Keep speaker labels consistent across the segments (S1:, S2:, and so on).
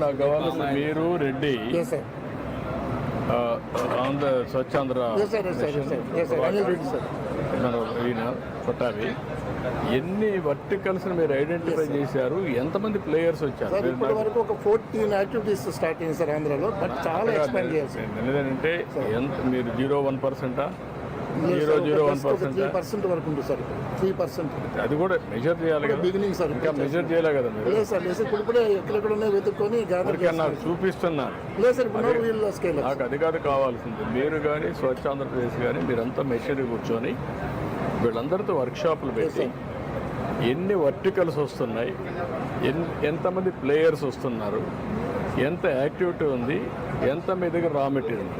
S1: నాకు కావాల్సిన మీరు Reddy
S2: Yes, sir.
S1: Andhra Swachhandhra
S2: Yes, sir. Yes, sir. Yes, sir. Yes, sir. Anil Reddy, sir.
S1: ఈయన కొట్టాలి ఎన్ని వర్టికల్స్ మీరు ఐడెంటిఫై చేశారు, ఎంతమంది ప్లేయర్స్ వచ్చారు?
S2: సార్ ఇప్పటి వరకు ఒక 14 యాక్టివిటీస్ స్టార్ట్ అయింది సార్ ఆంధ్రాలో, బట్ చాలా ఎక్స్పాండ్ చేయాలి సార్.
S1: ఎందుకంటే ఎంత మీరు 0.1%?
S2: 3% వరకు ఉంది సార్. 3%
S1: అది కూడా మెజర్ చేయాలి కదా,
S2: బిగినింగ్ సార్.
S1: ఇంకా మెజర్ చేయాలి కదా మీరు.
S2: లేదు సార్, లేదు సార్. ఇప్పుడు ఎక్కడెక్కడ ఉన్నాయో వెతుక్కొని గ్యాదర్
S1: నాకు చూపిస్తున్నాను.
S2: లేదు సార్, ఇప్పుడు వీళ్ళు స్కేల్
S1: నాకు అది కాదు కావాల్సింది. మీరు కానీ స్వచ్ఛ ఆంధ్రప్రదేశ్ కానీ మీరంతా మెషినరీ కూర్చొని వీళ్ళందరితో వర్క్షాపులు పెట్టి ఎన్ని వర్టికల్స్ వస్తున్నాయి, ఎంతమంది ప్లేయర్స్ వస్తున్నారు, ఎంత యాక్టివిటీ ఉంది, ఎంత మీ దగ్గర రా మెటీరియల్.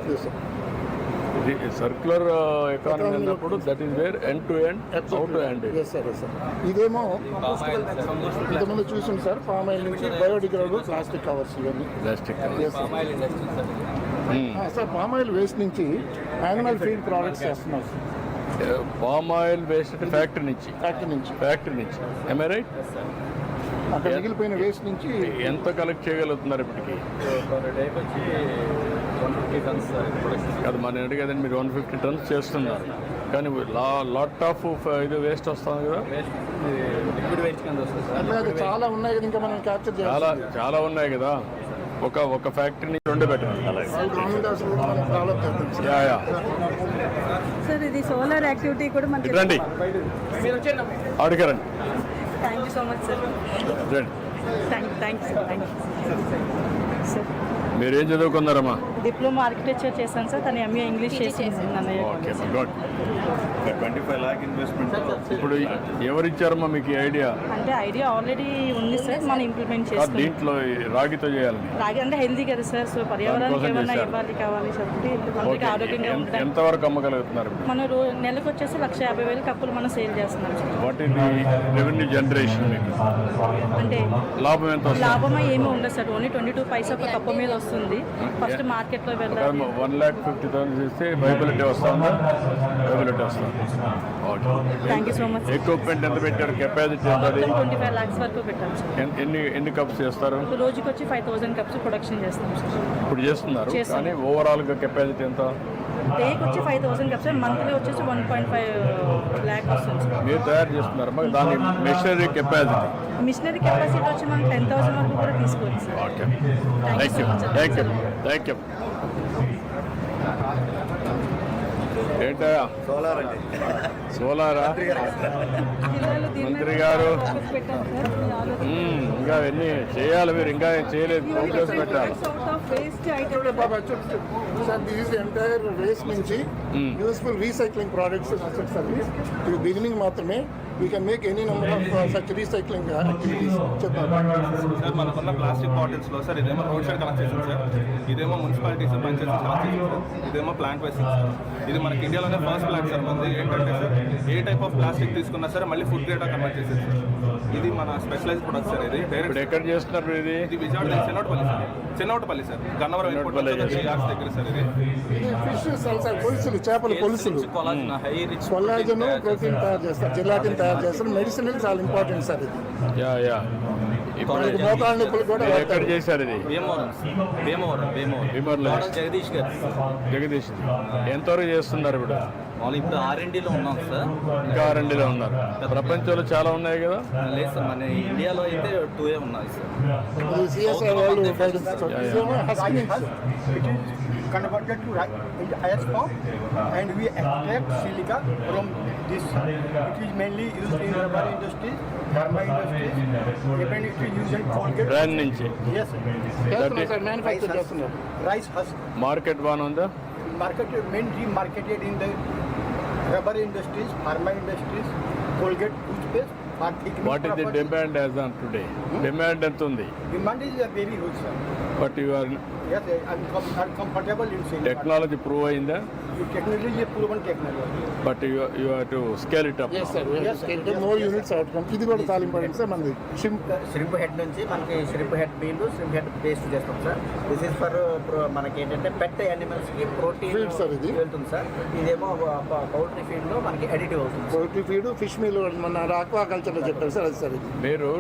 S1: ఇది సర్క్యులర్ ఎకానమీ అన్నప్పుడు that is where end to end, out to end.
S2: ఇదేమో ఇంతకుముందు చూసాం సార్, పామ్ ఆయిల్ నుంచి బయోడిగ్రేడబుల్ ప్లాస్టిక్ కవర్స్ ఇవన్నీ.
S1: Plastic
S2: sir palm oil waste నుంచి యానిమల్ ఫీడ్ ప్రోడక్ట్స్ చేస్తున్నాం sir.
S1: Palm oil waste factory నుంచి am I right?
S2: అక్కడ మిగిలిపోయిన వేస్ట్ నుంచి
S1: ఎంత కలెక్ట్ చేయగలుగుతున్నారు ఇప్పటికి? అది మన అడిగేదండి, మీరు 150 టన్స్ చేస్తున్నారు, కానీ లాట్ ఆఫ్ ఇది వేస్ట్ వస్తుంది కదా.
S2: చాలా ఉన్నాయి కదా, ఇంకా మనం క్యాప్చర్ చేయాలి.
S1: చాలా ఉన్నాయి కదా. ఒక ఫ్యాక్టరీని 2 పెట్టండి.
S3: సార్ ఇది సోలార్ యాక్టివిటీ కూడా మనకి
S1: రండి, అడగరండి.
S3: Thank you so much sir.
S1: రండి.
S3: Thank you sir.
S1: మీరేం చదువుకున్నారమ్మా?
S3: డిప్లొమా ఆర్కిటెక్చర్ చేశాను సార్, తను ఎంఏ ఇంగ్లీష్ చేసింది అన్నయ్య.
S1: Okay, good. 25 lakh investment. ఇప్పుడు ఎవరిచ్చారమ్మా మీకు ఈ ఐడియా?
S3: అంటే ఐడియా ఆల్రెడీ ఉంది సార్, మనం ఇంప్లిమెంట్ చేస్తాం.
S1: దీంట్లో రాగితో చేయాలని.
S3: రాగి అంటే హెల్దీ కదా సార్, సో పర్యావరణానికి ఏమన్నా ఇవ్వాలి కావాలి కాబట్టి అందరికీ ఆరోగ్యంగా ఉంటాయి.
S1: ఎంతవరకు అమ్మగలుగుతున్నారు?
S3: మనం నెలకు వచ్చేసి 150,000 కప్పులు మనం సేల్ చేస్తున్నాం sir.
S1: What is the revenue generation మీకు?
S3: అంటే
S1: లాభం ఎంత వస్తుంది?
S3: లాభం ఏమీ ఉండదు సార్, ఓన్లీ 22 పైసా ఒక కప్పు మీద వస్తుంది. ఫస్ట్ మార్కెట్లో వెళ్ళాలి.
S1: 1,50,000 చేస్తే వైబిలిటీ వస్తుందా? వైబిలిటీ వస్తుంది.
S3: Thank you so much.
S1: Equipment ఎంత పెట్టారు? కెపాసిటీ ఎంత?
S3: 25 lakhs వరకు పెట్టాం సార్.
S1: ఎన్ని కప్స్ చేస్తారు?
S3: రోజుకి వచ్చి 5,000 కప్స్ ప్రొడక్షన్ చేస్తాం సార్.
S1: ఇప్పుడు చేస్తున్నారు, కానీ ఓవరాల్ గా కెపాసిటీ ఎంత?
S3: డేకి వచ్చి 5,000 కప్స్, మంత్లీ వచ్చేసి 1.5 lakh వస్తుంది సార్.
S1: మీరు తయారు చేస్తున్నారు, మరి దాని మెషినరీ కెపాసిటీ?
S3: మిషనరీ కెపాసిటీ వచ్చి మనం 10,000 వరకు కూడా తీసుకోవచ్చు సార్.
S1: Okay, thank you. ఏంటయ్యా సోలారా? మంత్రి గారు ఇంకా అవన్నీ చేయాలి, మీరు ఇంకా ఏం చేయలేదు, ఫోకస్ పెట్టాలి.
S2: ఎంటైర్ వేస్ట్ నుంచి యూస్ఫుల్ రీసైక్లింగ్ ప్రోడక్ట్స్ సర్వీస్. ఇది బిగినింగ్ మాత్రమే. We can make any number of such recycling activities.
S4: Sir మనకున్న ప్లాస్టిక్ బాటిల్స్లో సార్ ఇదేమో రోడ్ సైడ్ కలెక్ట్ చేసాం సార్, ఇదేమో మున్సిపాలిటీస్ పంచాయతీ కలెక్ట్ చేసాం సార్, ఇదేమో ప్లాంట్ వేసింగ్ సార్. ఇది మనకి ఇండియాలోనే ఫస్ట్ ప్లాంట్ సార్. మనది ఏంటంటే sir, A type of plastic తీసుకున్నా సరే మళ్ళీ ఫుడ్ గ్రేడ్ కన్వర్ట్ చేసేది సార్. ఇది మన స్పెషలైజ్ ప్రొడక్ట్ సార్. ఇది
S1: ఇప్పుడు ఎక్కడ చేస్తున్నారు?
S4: ఇది విజయవాడ చెన్నోటపల్లి సార్, గన్నవరం దగ్గర సార్. ఇది
S2: పులుసులు, చేపల పులుసులు, కొల్లాజన్ ప్రోటీన్ తయారు చేస్తారు, జిలాటిన్ తయారు చేస్తారు. మెడిసిన్ చాలా ఇంపార్టెంట్ సార్ ఇది. మోకాళ్ళ నొప్పులు కూడా
S1: ఎక్కడ చేశారు? ఇది భీమవరంలో. జగదీష్ ఎంతవరకు చేస్తున్నారు ఇప్పుడు?
S5: ఇప్పుడు R&Dలో ఉన్నాం సార్.
S1: ఇంకా R&Dలో ఉన్నారు. ప్రపంచంలో చాలా ఉన్నాయి కదా?
S5: లేదు సార్, మన ఇండియాలో అయితే 2 ఉన్నాయి sir.
S6: Converted to ice form, and we extract silica from this. It is mainly used in rubber industry, pharma industry, even it is used in Colgate.
S1: Brand నుంచి.
S6: Yes,
S2: మ్యానుఫ్యాక్చర్ చేస్తున్నారు.
S6: rice husk.
S1: మార్కెట్ బాగా ఉందా?
S6: Mainly marketed in the rubber industries, pharma industries, Colgate toothpaste.
S1: What is the demand as on today? Demand ఎంత ఉంది?
S6: Demand is very huge, sir.
S1: But you are
S6: Yes, I'm comfortable in saying.
S1: Technology prove అయిందా?
S6: Technically, a proven technology.
S1: But you have to scale it up.
S2: Yes, sir. More units outcome. ఇది కూడా చాలా important sir. మనది
S5: shrimp head నుంచి మనకి shrimp head meal, shrimp head paste చేస్తాం sir. This is for మనకి ఏంటంటే పెట్ యానిమల్స్కి ప్రోటీన్ వెళ్తుంది సార్. ఇదేమో పౌల్ట్రీ ఫీడ్లో మనకి అడిటివ్ అవుతుంది.
S2: పౌల్ట్రీ ఫీడ్, ఫిష్ మీల్ మన ఆక్వా కల్చర్లో చెప్పారు సార్. అది సార్.
S1: మీరు